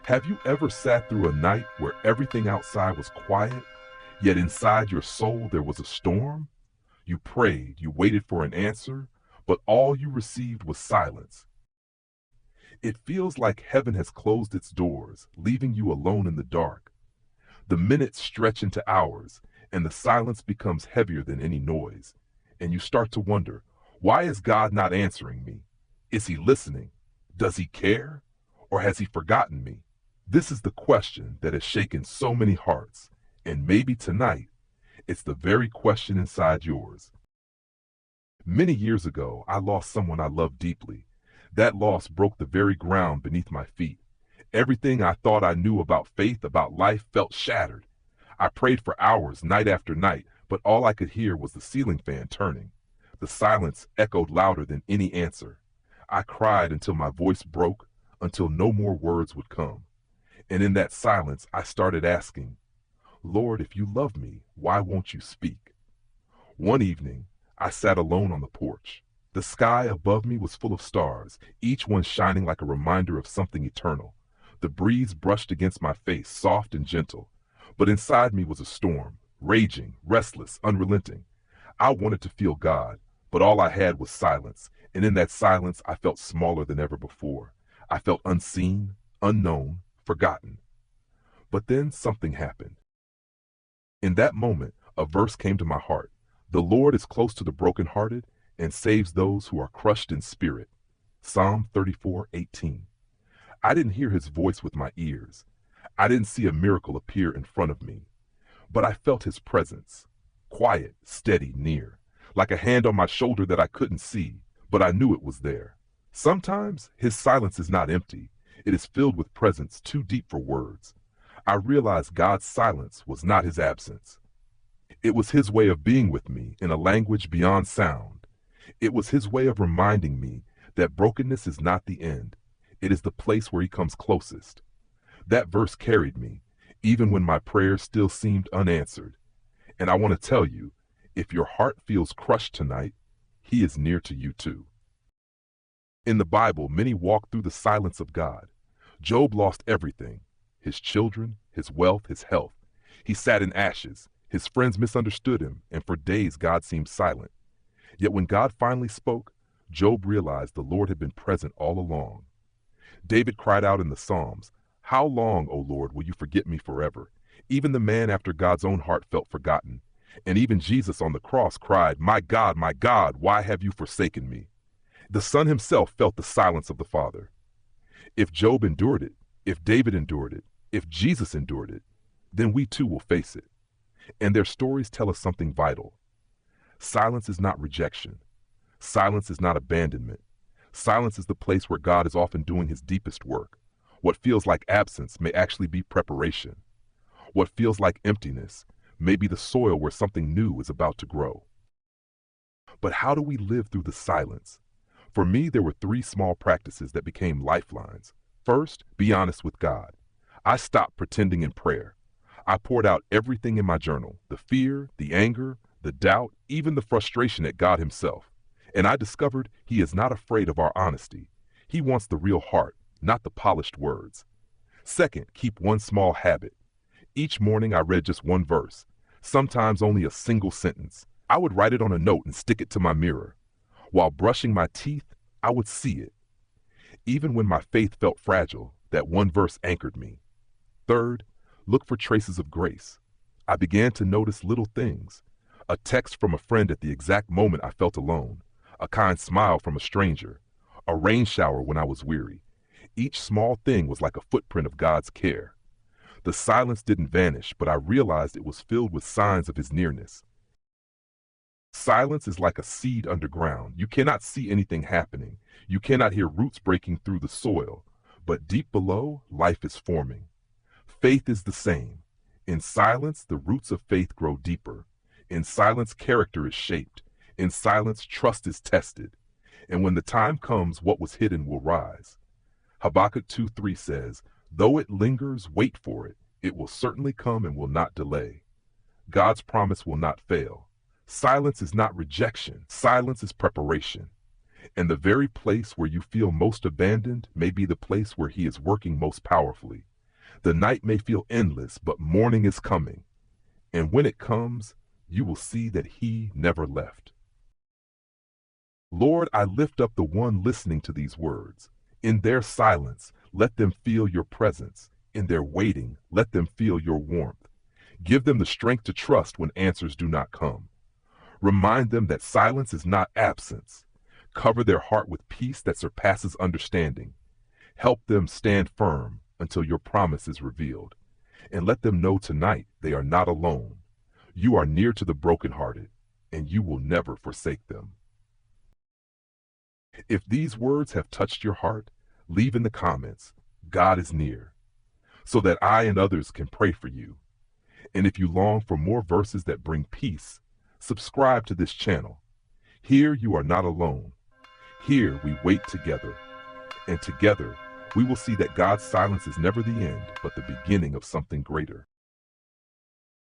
Have you ever sat through a night where everything outside was quiet, yet inside your soul there was a storm? You prayed, you waited for an answer, but all you received was silence. It feels like heaven has closed its doors, leaving you alone in the dark. The minutes stretch into hours, and the silence becomes heavier than any noise. And you start to wonder, why is God not answering me? Is he listening? Does he care? Or has he forgotten me? This is the question that has shaken so many hearts, and maybe tonight, it's the very question inside yours. Many years ago, I lost someone I loved deeply. That loss broke the very ground beneath my feet. Everything I thought I knew about faith, about life, felt shattered. I prayed for hours, night after night, but all I could hear was the ceiling fan turning. The silence echoed louder than any answer. I cried until my voice broke, until no more words would come. And in that silence, I started asking, Lord, if you love me, why won't you speak? One evening, I sat alone on the porch. The sky above me was full of stars, each one shining like a reminder of something eternal. The breeze brushed against my face, soft and gentle. But inside me was a storm, raging, restless, unrelenting. I wanted to feel God, but all I had was silence, and in that silence I felt smaller than ever before. I felt unseen, unknown, forgotten. But then something happened. In that moment, a verse came to my heart. The Lord is close to the brokenhearted and saves those who are crushed in spirit. Psalm 34:18. I didn't hear his voice with my ears. I didn't see a miracle appear in front of me. But I felt his presence, quiet, steady, near, like a hand on my shoulder that I couldn't see, but I knew it was there. Sometimes his silence is not empty. It is filled with presence too deep for words. I realized God's silence was not his absence. It was his way of being with me in a language beyond sound. It was his way of reminding me that brokenness is not the end. It is the place where he comes closest. That verse carried me, even when my prayers still seemed unanswered. And I want to tell you, if your heart feels crushed tonight, he is near to you too. In the Bible, many walk through the silence of God. Job lost everything, his children, his wealth, his health. He sat in ashes. His friends misunderstood him, and for days God seemed silent. Yet when God finally spoke, Job realized the Lord had been present all along. David cried out in the Psalms, "How long, O Lord, will you forget me forever?" Even the man after God's own heart felt forgotten. And even Jesus on the cross cried, my God, why have you forsaken me?" The Son himself felt the silence of the Father. If Job endured it, if David endured it, if Jesus endured it, then we too will face it. And their stories tell us something vital. Silence is not rejection. Silence is not abandonment. Silence is the place where God is often doing his deepest work. What feels like absence may actually be preparation. What feels like emptiness may be the soil where something new is about to grow. But how do we live through the silence? For me, there were 3 small practices that became lifelines. First, be honest with God. I stopped pretending in prayer. I poured out everything in my journal, the fear, the anger, the doubt, even the frustration at God himself. And I discovered he is not afraid of our honesty. He wants the real heart, not the polished words. Second, keep one small habit. Each morning I read just one verse, sometimes only a single sentence. I would write it on a note and stick it to my mirror. While brushing my teeth, I would see it. Even when my faith felt fragile, that one verse anchored me. Third, look for traces of grace. I began to notice little things. A text from a friend at the exact moment I felt alone. A kind smile from a stranger. A rain shower when I was weary. Each small thing was like a footprint of God's care. The silence didn't vanish, but I realized it was filled with signs of his nearness. Silence is like a seed underground. You cannot see anything happening. You cannot hear roots breaking through the soil. But deep below, life is forming. Faith is the same. In silence, the roots of faith grow deeper. In silence, character is shaped. In silence, trust is tested. And when the time comes, what was hidden will rise. Habakkuk 2:3 says, "Though it lingers, wait for it. It will certainly come and will not delay." God's promise will not fail. Silence is not rejection. Silence is preparation. And the very place where you feel most abandoned may be the place where he is working most powerfully. The night may feel endless, but morning is coming. And when it comes, you will see that He never left. Lord, I lift up the one listening to these words. In their silence, let them feel your presence. In their waiting, let them feel your warmth. Give them the strength to trust when answers do not come. Remind them that silence is not absence. Cover their heart with peace that surpasses understanding. Help them stand firm until your promise is revealed. And let them know tonight they are not alone. You are near to the brokenhearted, and you will never forsake them. If these words have touched your heart, leave in the comments, God is near, so that I and others can pray for you. And if you long for more verses that bring peace, subscribe to this channel. Here you are not alone. Here we wait together. And together we will see that God's silence is never the end, but the beginning of something greater.